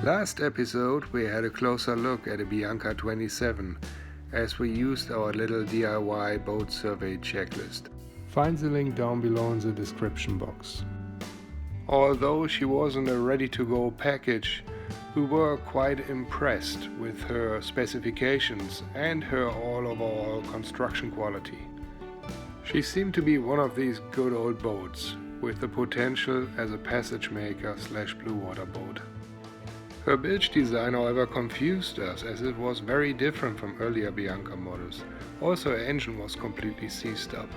Last episode we had a closer look at a Bianca 27 as we used our little DIY boat survey checklist. Find the link down below in the description box. Although she wasn't a ready-to-go package, we were quite impressed with her specifications and her all-overall construction quality. She seemed to be one of these good old boats with the potential as a passage maker / blue water boat. Her bilge design, however, confused us as it was very different from earlier Bianca models. Also, her engine was completely seized up.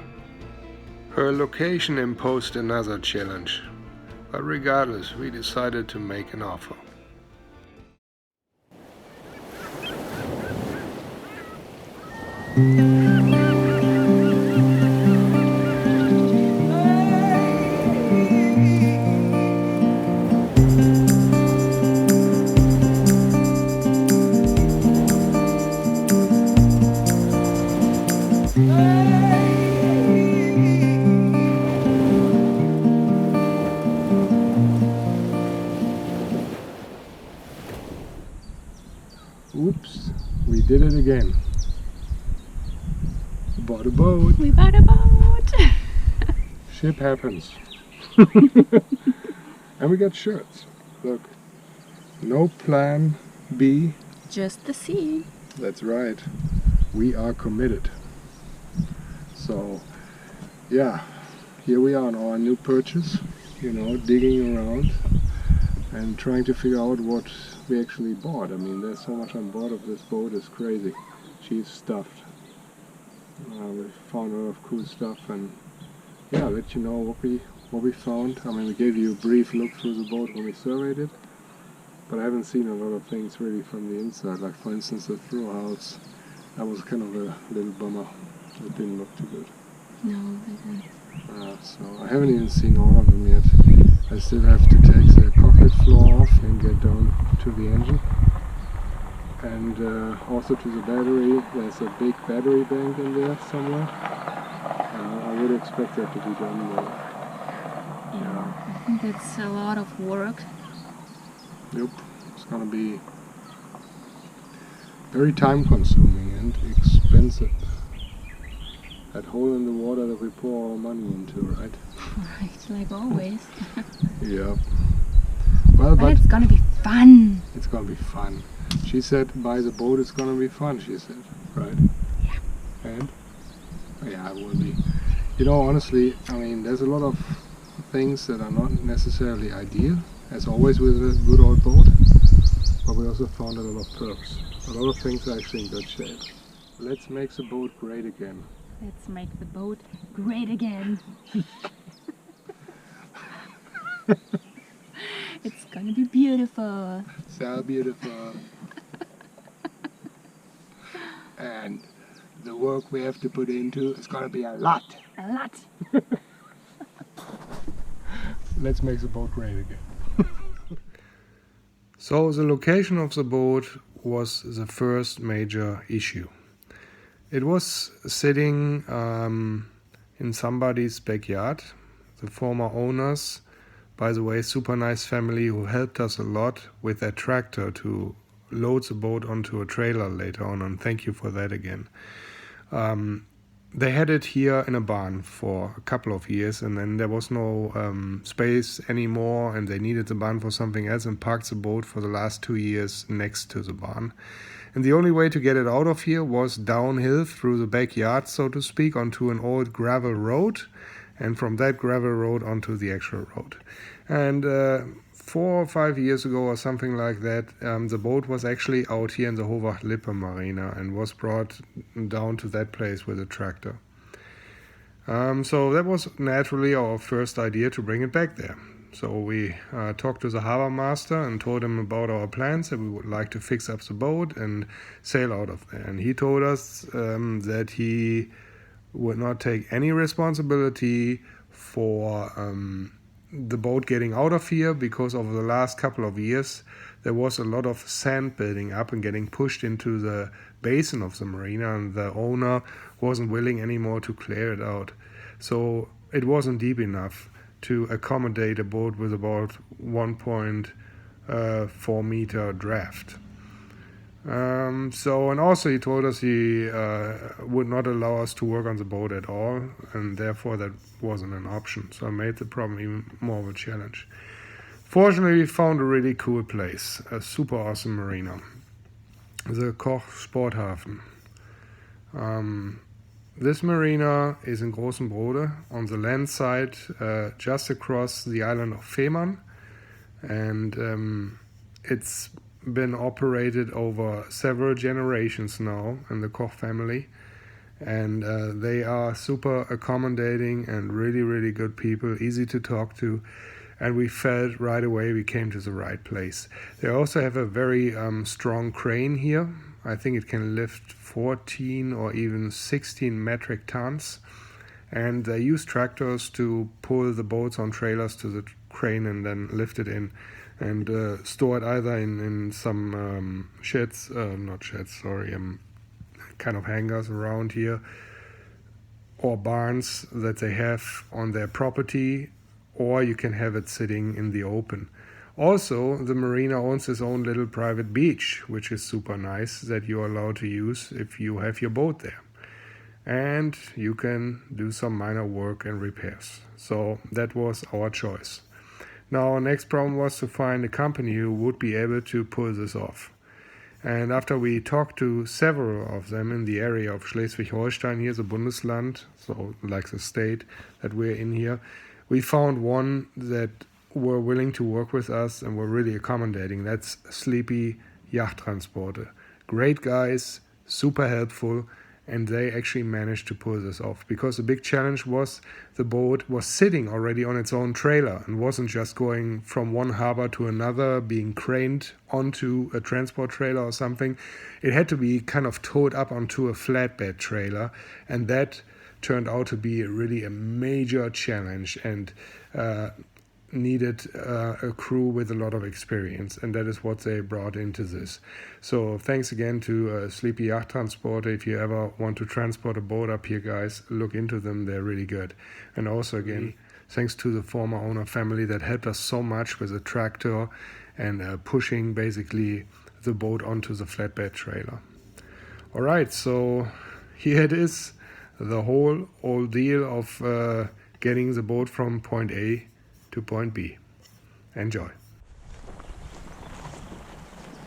Her location imposed another challenge, but regardless, we decided to make an offer. Oops, we did it again. Bought a boat. We bought a boat. Ship happens. And we got shirts. Look, no plan B. Just the sea. That's right. We are committed. So, yeah, here we are on our new purchase, digging around and trying to figure out what we actually bought. I mean, there's so much on board of this boat, it's crazy. She's stuffed. We found a lot of cool stuff, and yeah, I'll let you know what we found. I mean, we gave you a brief look through the boat when we surveyed it, but I haven't seen a lot of things really from the inside. Like, for instance, the throw house. That was kind of a little bummer. It didn't look too good. No, it didn't. So I haven't even seen all of them yet. I still have to take the cockpit floor off and get down to the engine. And also to the battery. There's a big battery bank in there somewhere. I would expect that to be done there. Yeah, I think it's a lot of work. Yep, it's gonna be very time consuming and expensive. That hole in the water that we pour our money into, right? Right, like always. Yeah. Well, but it's gonna be fun. It's gonna be fun. She said, buy the boat, it's gonna be fun, she said, right? Yeah. And? Yeah, it will be. Honestly, I mean, there's a lot of things that are not necessarily ideal, as always with a good old boat, but we also found a lot of perks. A lot of things are actually in good shape. Let's make the boat great again. Let's make the boat great again. It's gonna be beautiful. So beautiful. And the work we have to put into is gonna be a lot. A lot. Let's make the boat great again. So the location of the boat was the first major issue. It was sitting in somebody's backyard. The former owners, by the way, super nice family who helped us a lot with their tractor to load the boat onto a trailer later on, and thank you for that again. They had it here in a barn for a couple of years, and then there was no space anymore, and they needed the barn for something else and parked the boat for the last 2 years next to the barn. And the only way to get it out of here was downhill through the backyard, so to speak, onto an old gravel road, and from that gravel road onto the actual road. And 4 or 5 years ago or something like that, the boat was actually out here in the Howach-Lippe Marina and was brought down to that place with a tractor. So that was naturally our first idea to bring it back there. So we talked to the harbor master and told him about our plans, that we would like to fix up the boat and sail out of there. And he told us that he would not take any responsibility for the boat getting out of here, because over the last couple of years there was a lot of sand building up and getting pushed into the basin of the marina, and the owner wasn't willing anymore to clear it out. So it wasn't deep enough to accommodate a boat with about 1.5 4-meter draft. And also he told us he would not allow us to work on the boat at all, and therefore that wasn't an option. So it made the problem even more of a challenge. Fortunately, we found a really cool place, a super awesome marina, the Koch Sporthafen. This marina is in Großen Brode on the land side, just across the island of Fehmarn, and it's been operated over several generations now in the Koch family, and they are super accommodating and really, really good people, easy to talk to, and we felt right away we came to the right place. They also have a very strong crane here. I think it can lift 14 or even 16 metric tons, and they use tractors to pull the boats on trailers to the crane and then lift it in and store it either in some kind of hangars around here, or barns that they have on their property, or you can have it sitting in the open. Also, the marina owns its own little private beach, which is super nice, that you're allowed to use if you have your boat there. And you can do some minor work and repairs. So that was our choice. Now, our next problem was to find a company who would be able to pull this off. And after we talked to several of them in the area of Schleswig-Holstein, here the Bundesland, so like the state that we're in here, we found one that were willing to work with us and were really accommodating. That's Sleepy Yacht-Transport. Great guys, super helpful, and they actually managed to pull this off, because the big challenge was the boat was sitting already on its own trailer and wasn't just going from one harbor to another, being craned onto a transport trailer or something. It had to be kind of towed up onto a flatbed trailer, and that turned out to be really a major challenge and needed a crew with a lot of experience, and that is what they brought into this. So thanks again to Sleepy Yacht-Transport. If you ever want to transport a boat up here, guys, look into them. They're really good. And also again, thanks to the former owner family that helped us so much with the tractor and pushing basically the boat onto the flatbed trailer. All right, so here it is, the whole ordeal of getting the boat from point A to point B. Enjoy.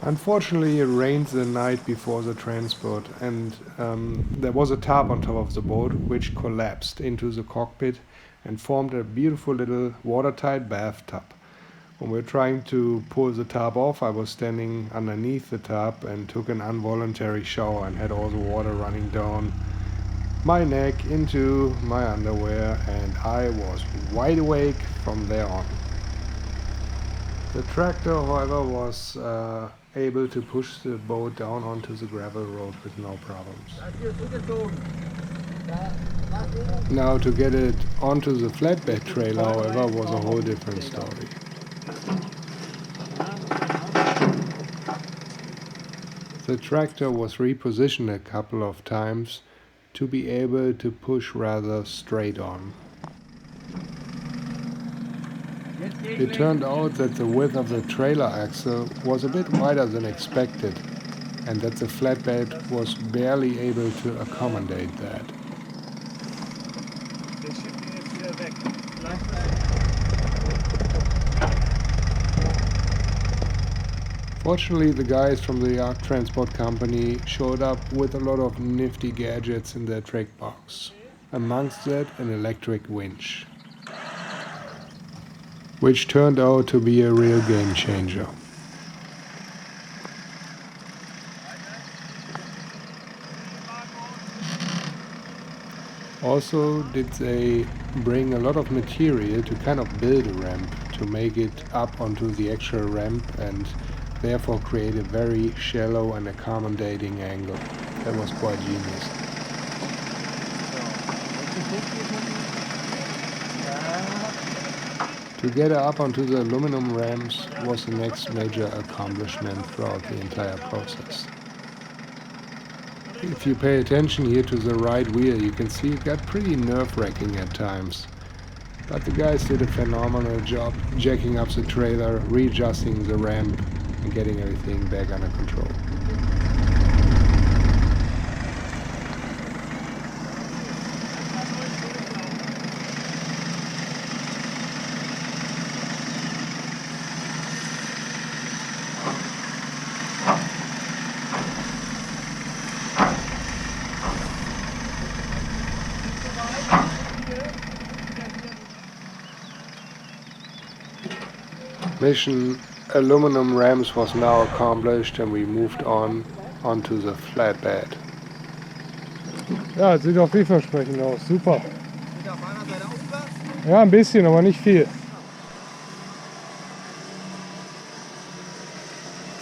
Unfortunately, it rained the night before the transport, and there was a tarp on top of the boat which collapsed into the cockpit and formed a beautiful little watertight bathtub. When we were trying to pull the tarp off, I was standing underneath the tarp and took an involuntary shower and had all the water running down my neck into my underwear, and I was wide awake from there on. The tractor, however, was able to push the boat down onto the gravel road with no problems. Now, to get it onto the flatbed trailer, however, was a whole different story. The tractor was repositioned a couple of times to be able to push rather straight on. It turned out that the width of the trailer axle was a bit wider than expected, and that the flatbed was barely able to accommodate that. Fortunately, the guys from the Yacht-Transport company showed up with a lot of nifty gadgets in their trick box. Amongst that, an electric winch, which turned out to be a real game changer. Also, did they bring a lot of material to kind of build a ramp, to make it up onto the actual ramp and therefore create a very shallow and accommodating angle. That was quite genius. To get her up onto the aluminum ramps was the next major accomplishment throughout the entire process. If you pay attention here to the right wheel, you can see it got pretty nerve-wracking at times. But the guys did a phenomenal job jacking up the trailer, readjusting the ramp and getting everything back under control. Mission aluminum ramps was now accomplished and we moved onto the flatbed. Ja, es sieht auch vielversprechend aus. Super. Ja, ein bisschen, aber nicht viel.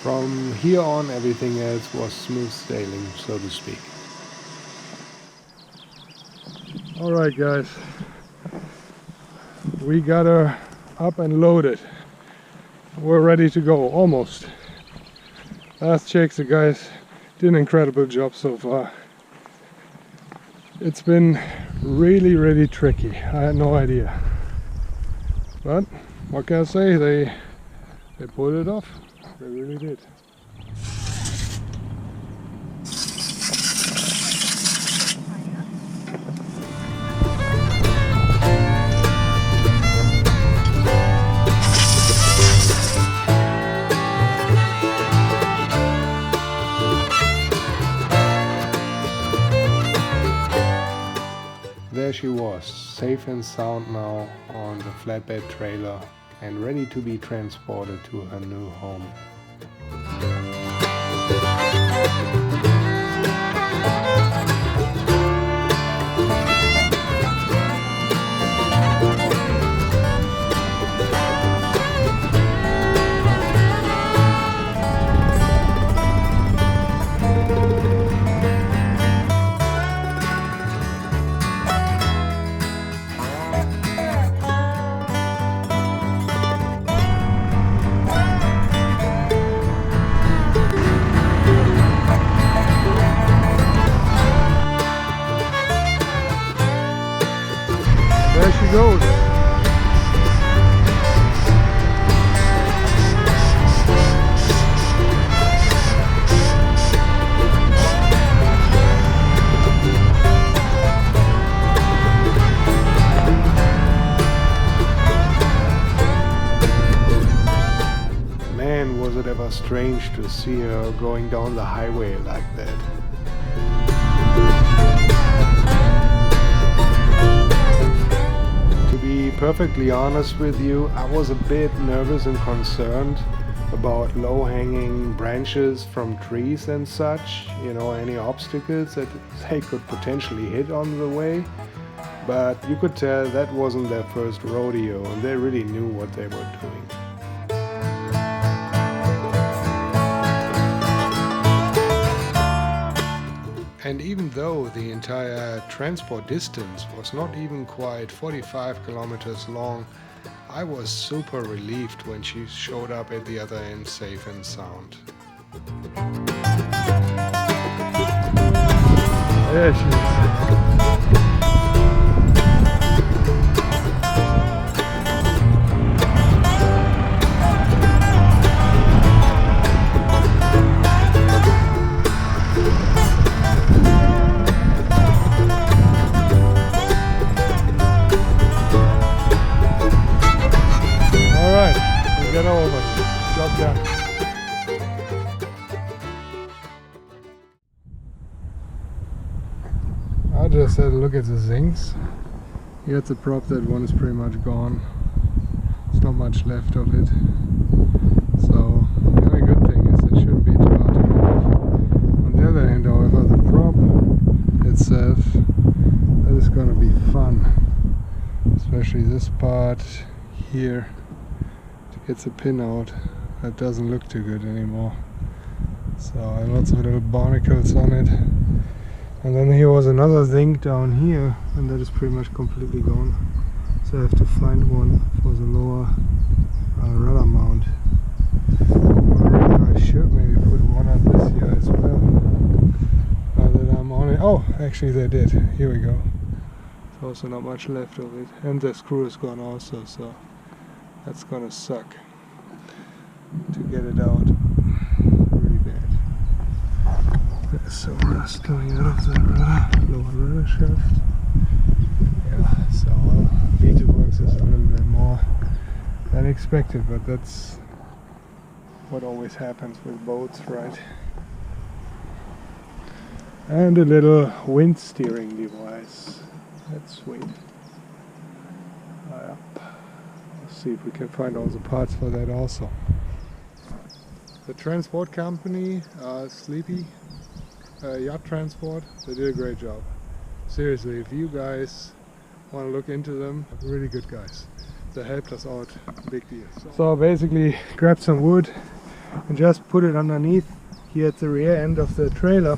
From here on, everything else was smooth sailing, so to speak. Alright guys, we got her up and loaded. We're ready to go, almost. Last checks, the guys did an incredible job so far. It's been really tricky. I had no idea. But what can I say? They pulled it off. They really did. There she was, safe and sound now on the flatbed trailer and ready to be transported to her new home. There she goes. Man, was it ever strange to see her going down the highway like that. To be perfectly honest with you, I was a bit nervous and concerned about low-hanging branches from trees and such, you know, any obstacles that they could potentially hit on the way. But you could tell that wasn't their first rodeo and they really knew what they were doing. And even though the entire transport distance was not even quite 45 kilometers long, I was super relieved when she showed up at the other end safe and sound. There she is. Get over. Job done. I just had a look at the zincs. Here's the prop, that one is pretty much gone. There's not much left of it. So the only good thing is it shouldn't be too hard to move. On the other hand, however, the prop itself, that is going to be fun. Especially this part here. Gets a pin out, that doesn't look too good anymore. So lots of little barnacles on it. And then here was another zinc down here, and that is pretty much completely gone. So I have to find one for the lower rudder mount. Or I should maybe put one on this here as well. Now that I'm on it. Oh, actually they did. Here we go. Also not much left of it, and the screw is gone also, so that's gonna suck to get it out. Really bad. There's some rust coming out of the lower rudder shaft. Yeah, so I'll need to work this a little bit more than expected, but that's what always happens with boats, right? And a little wind steering device. That's sweet. Let's see if we can find all the parts for that also. The transport company, Sleepy, Yacht-Transport, they did a great job. Seriously, if you guys want to look into them, really good guys. They helped us out, big deal. So basically grabbed some wood and just put it underneath here at the rear end of the trailer,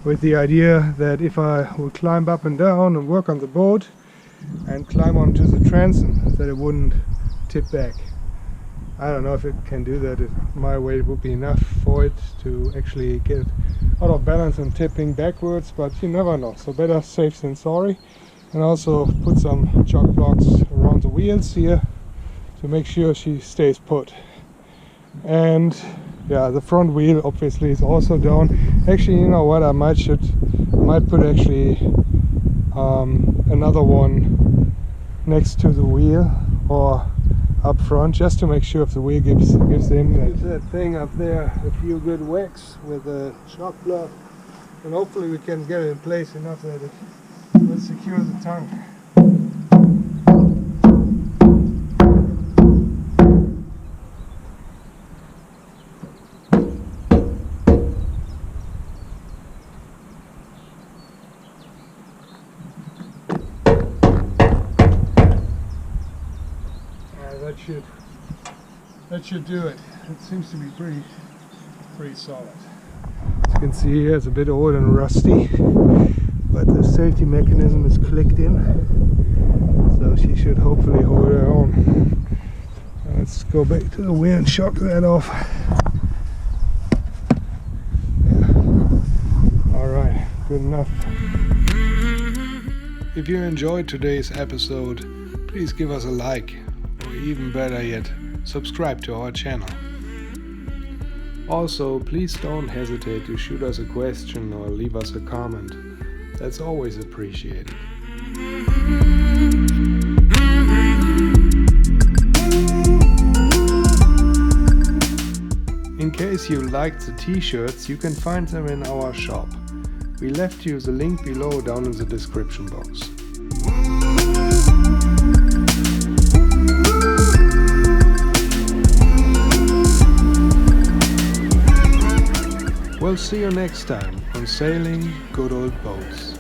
with the idea that if I would climb up and down and work on the boat and climb onto the transom, that it wouldn't tip back. I don't know if it can do that. My weight would be enough for it to actually get out of balance and tipping backwards, but you never know. So better safe than sorry. And also put some chock blocks around the wheels here to make sure she stays put. And yeah, the front wheel obviously is also down. Actually, you know what, I might put actually another one next to the wheel or up front, just to make sure if the wheel gives in. That thing up there, a few good whacks with a shock block, and hopefully we can get it in place enough that it will secure the tongue. That should do it. It seems to be pretty solid. As you can see here, it's a bit old and rusty, but the safety mechanism is clicked in, so she should hopefully hold her own. Let's go back to the wheel and shock that off. Yeah. Alright, good enough. If you enjoyed today's episode, please give us a like, or even better yet, subscribe to our channel. Also, please don't hesitate to shoot us a question or leave us a comment. That's always appreciated. In case you liked the t-shirts, you can find them in our shop. We left you the link below down in the description box. We'll see you next time on Sailing Good Old Boats.